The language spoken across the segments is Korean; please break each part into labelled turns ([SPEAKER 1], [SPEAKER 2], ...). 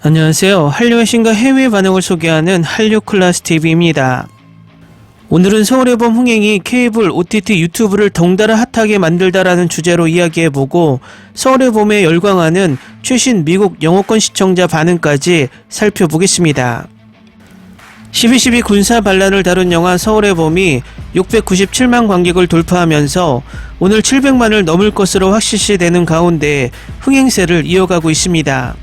[SPEAKER 1] 안녕하세요. 한류의 신과 해외 반응을 소개하는 한류클라스TV입니다. 오늘은 서울의 봄 흥행이 케이블, OTT, 유튜브를 덩달아 핫하게 만들다라는 주제로 이야기해보고 서울의 봄에 열광하는 최신 미국 영어권 시청자 반응까지 살펴보겠습니다. 12.12 군사 반란을 다룬 영화 서울의 봄이 697만 관객을 돌파하면서 오늘 700만을 넘을 것으로 확실시되는 가운데 흥행세를 이어가고 있습니다.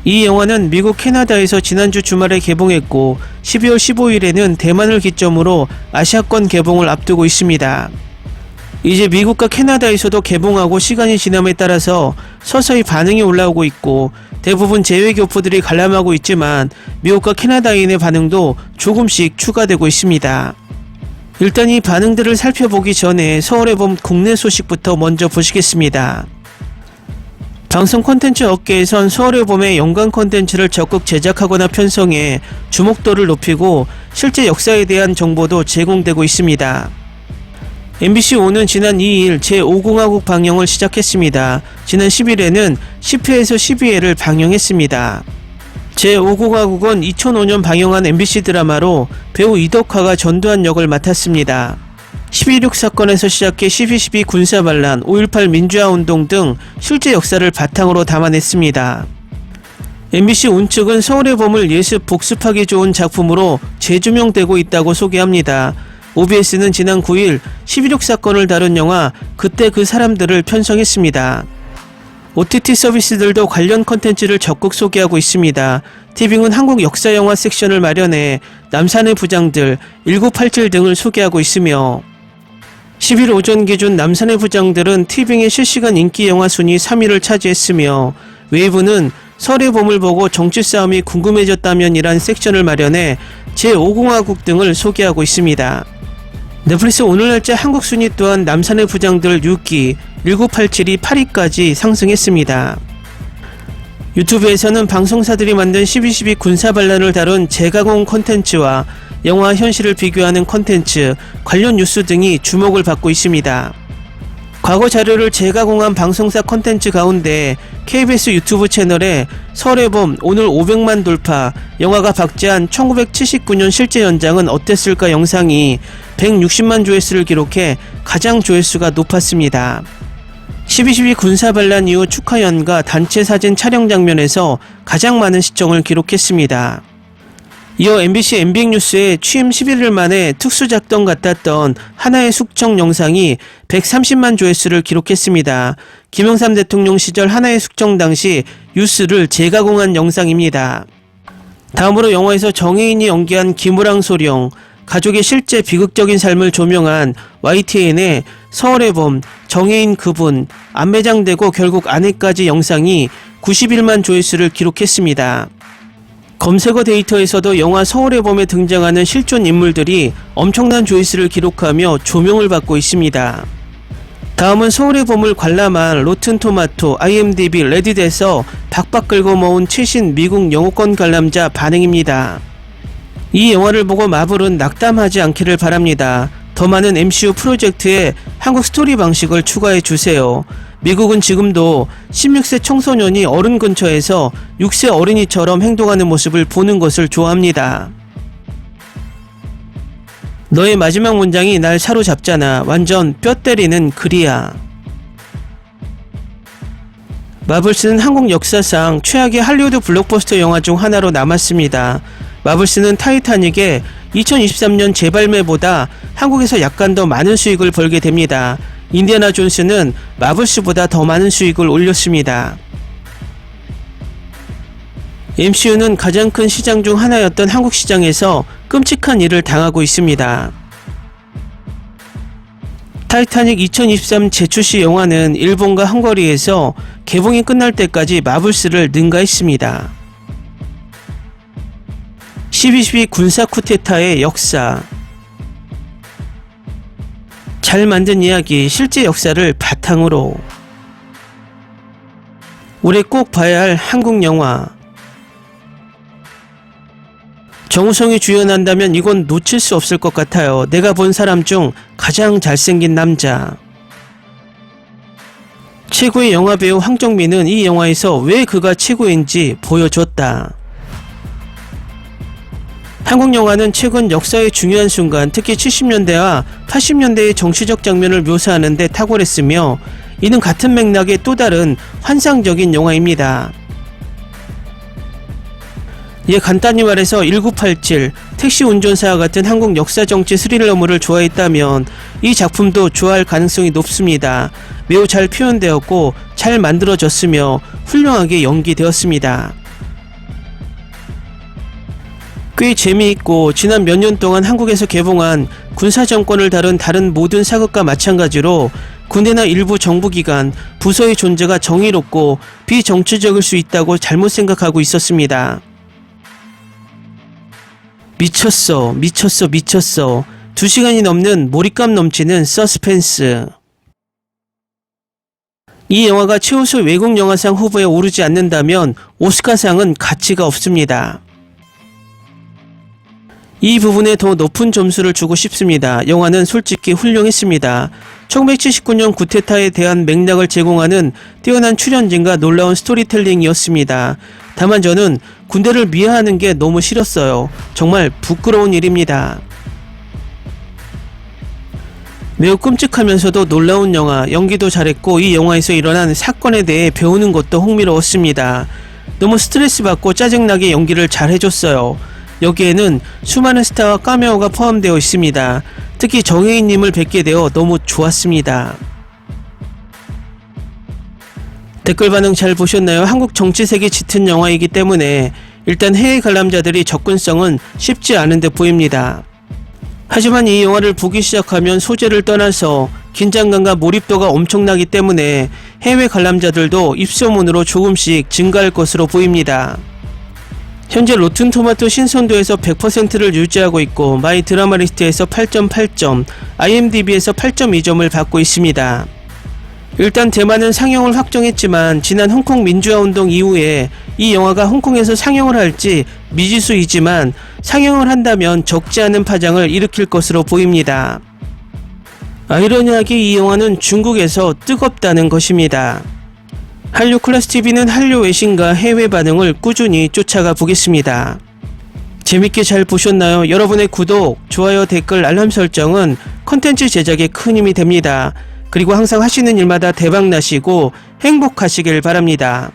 [SPEAKER 1] 이 영화는 미국 캐나다에서 지난주 주말에 개봉했고 12월 15일에는 대만을 기점으로 아시아권 개봉을 앞두고 있습니다. 이제 미국과 캐나다에서도 개봉하고 시간이 지남에 따라서 서서히 반응이 올라오고 있고 대부분 제외 교포들이 관람하고 있지만 미국과 캐나다인의 반응도 조금씩 추가되고 있습니다. 일단 이 반응들을 살펴보기 전에 서울의 봄 국내 소식부터 먼저 보시겠습니다. 방송 콘텐츠 업계에선 서울의 봄의 연관 콘텐츠를 적극 제작하거나 편성해 주목도를 높이고 실제 역사에 대한 정보도 제공되고 있습니다. MBC5는 지난 2일 제5공화국 방영을 시작했습니다. 지난 10일에는 10회에서 12회를 방영했습니다. 제5공화국은 2005년 방영한 MBC 드라마로 배우 이덕화가 전두환 역을 맡았습니다. 12.16 사건에서 시작해 12.12 군사반란, 5.18 민주화운동 등 실제 역사를 바탕으로 담아냈습니다. MBC 운측은 서울의 봄을 예습 복습하기 좋은 작품으로 재조명되고 있다고 소개합니다. OBS는 지난 9일 12.16 사건을 다룬 영화 그때 그 사람들을 편성했습니다. OTT 서비스들도 관련 컨텐츠를 적극 소개하고 있습니다. 티빙은 한국 역사영화 섹션을 마련해 남산의 부장들, 1987 등을 소개하고 있으며 10일 오전 기준 남산의 부장들은 티빙의 실시간 인기 영화 순위 3위를 차지했으며 웨이브는 서울의 봄을 보고 정치 싸움이 궁금해졌다면이란 섹션을 마련해 제5공화국 등을 소개하고 있습니다. 넷플릭스 오늘 날짜 한국 순위 또한 남산의 부장들 6위, 1987이 8위까지 상승했습니다. 유튜브에서는 방송사들이 만든 12.12 군사반란을 다룬 재가공 콘텐츠와 영화 현실을 비교하는 콘텐츠, 관련 뉴스 등이 주목을 받고 있습니다. 과거 자료를 재가공한 방송사 콘텐츠 가운데 KBS 유튜브 채널에 서울의 봄 오늘 500만 돌파, 영화가 박제한 1979년 실제 현장은 어땠을까 영상이 160만 조회수를 기록해 가장 조회수가 높았습니다. 12.12 군사반란 이후 축하연가 단체 사진 촬영 장면에서 가장 많은 시청을 기록했습니다. 이어 MBC MBC뉴스의 취임 11일 만에 특수작전 같았던 하나의 숙청 영상이 130만 조회수를 기록했습니다. 김영삼 대통령 시절 하나의 숙청 당시 뉴스를 재가공한 영상입니다. 다음으로 영화에서 정혜인이 연기한 김우랑 소령, 가족의 실제 비극적인 삶을 조명한 YTN의 서울의 봄, 정혜인 그분, 안매장되고 결국 아내까지 영상이 91만 조회수를 기록했습니다. 검색어 데이터에서도 영화 서울의 봄에 등장하는 실존 인물들이 엄청난 조회수를 기록하며 조명을 받고 있습니다. 다음은 서울의 봄을 관람한 로튼토마토, IMDb, 레딧에서 박박 긁어 모은 최신 미국 영어권 관람자 반응입니다. 이 영화를 보고 마블은 낙담하지 않기를 바랍니다. 더 많은 MCU 프로젝트에 한국 스토리 방식을 추가해 주세요. 미국은 지금도 16세 청소년이 어른 근처에서 6세 어린이처럼 행동하는 모습을 보는 것을 좋아합니다. 너의 마지막 문장이 날 사로잡잖아. 완전 뼈 때리는 글이야. 마블스는 한국 역사상 최악의 할리우드 블록버스터 영화 중 하나로 남았습니다. 마블스는 타이타닉의 2023년 재발매보다 한국에서 약간 더 많은 수익을 벌게 됩니다. 인디아나 존스는 마블스보다 더 많은 수익을 올렸습니다. MCU는 가장 큰 시장 중 하나였던 한국 시장에서 끔찍한 일을 당하고 있습니다. 타이타닉 2023 재출시 영화는 일본과 헝가리에서 개봉이 끝날 때까지 마블스를 능가했습니다. 12.12 군사 쿠데타의 역사, 잘 만든 이야기, 실제 역사를 바탕으로 올해 꼭 봐야 할 한국 영화. 정우성이 주연한다면 이건 놓칠 수 없을 것 같아요. 내가 본 사람 중 가장 잘생긴 남자. 최고의 영화배우 황정민은 이 영화에서 왜 그가 최고인지 보여줬다. 한국 영화는 최근 역사의 중요한 순간, 특히 70년대와 80년대의 정치적 장면을 묘사하는 데 탁월했으며 이는 같은 맥락의 또 다른 환상적인 영화입니다. 간단히 말해서 1987 택시 운전사와 같은 한국 역사 정치 스릴러물을 좋아했다면 이 작품도 좋아할 가능성이 높습니다. 매우 잘 표현되었고 잘 만들어졌으며 훌륭하게 연기되었습니다. 꽤 재미있고 지난 몇 년 동안 한국에서 개봉한 군사정권을 다룬 다른 모든 사극과 마찬가지로 군대나 일부 정부기관, 부서의 존재가 정의롭고 비정치적일 수 있다고 잘못 생각하고 있었습니다. 미쳤어. 2시간이 넘는 몰입감 넘치는 서스펜스. 이 영화가 최우수 외국 영화상 후보에 오르지 않는다면 오스카상은 가치가 없습니다. 이 부분에 더 높은 점수를 주고 싶습니다. 영화는 솔직히 훌륭했습니다. 1979년 구테타에 대한 맥락을 제공하는 뛰어난 출연진과 놀라운 스토리텔링이었습니다. 다만 저는 군대를 미화하는 게 너무 싫었어요. 정말 부끄러운 일입니다. 매우 끔찍하면서도 놀라운 영화, 연기도 잘했고 이 영화에서 일어난 사건에 대해 배우는 것도 흥미로웠습니다. 너무 스트레스 받고 짜증나게 연기를 잘 해줬어요. 여기에는 수많은 스타와 카메오가 포함되어 있습니다. 특히 정혜인님을 뵙게 되어 너무 좋았습니다. 댓글 반응 잘 보셨나요? 한국 정치색이 짙은 영화이기 때문에 일단 해외 관람자들이 접근성은 쉽지 않은 듯 보입니다. 하지만 이 영화를 보기 시작하면 소재를 떠나서 긴장감과 몰입도가 엄청나기 때문에 해외 관람자들도 입소문으로 조금씩 증가할 것으로 보입니다. 현재 로튼토마토 신선도에서 100%를 유지하고 있고 마이 드라마리스트에서 8.8점, IMDb에서 8.2점을 받고 있습니다. 일단 대만은 상영을 확정했지만 지난 홍콩 민주화운동 이후에 이 영화가 홍콩에서 상영을 할지 미지수이지만 상영을 한다면 적지 않은 파장을 일으킬 것으로 보입니다. 아이러니하게 이 영화는 중국에서 뜨겁다는 것입니다. 한류클래스TV는 한류 외신과 해외 반응을 꾸준히 쫓아가 보겠습니다. 재밌게 잘 보셨나요? 여러분의 구독, 좋아요, 댓글, 알람 설정은 컨텐츠 제작에 큰 힘이 됩니다. 그리고 항상 하시는 일마다 대박 나시고 행복하시길 바랍니다.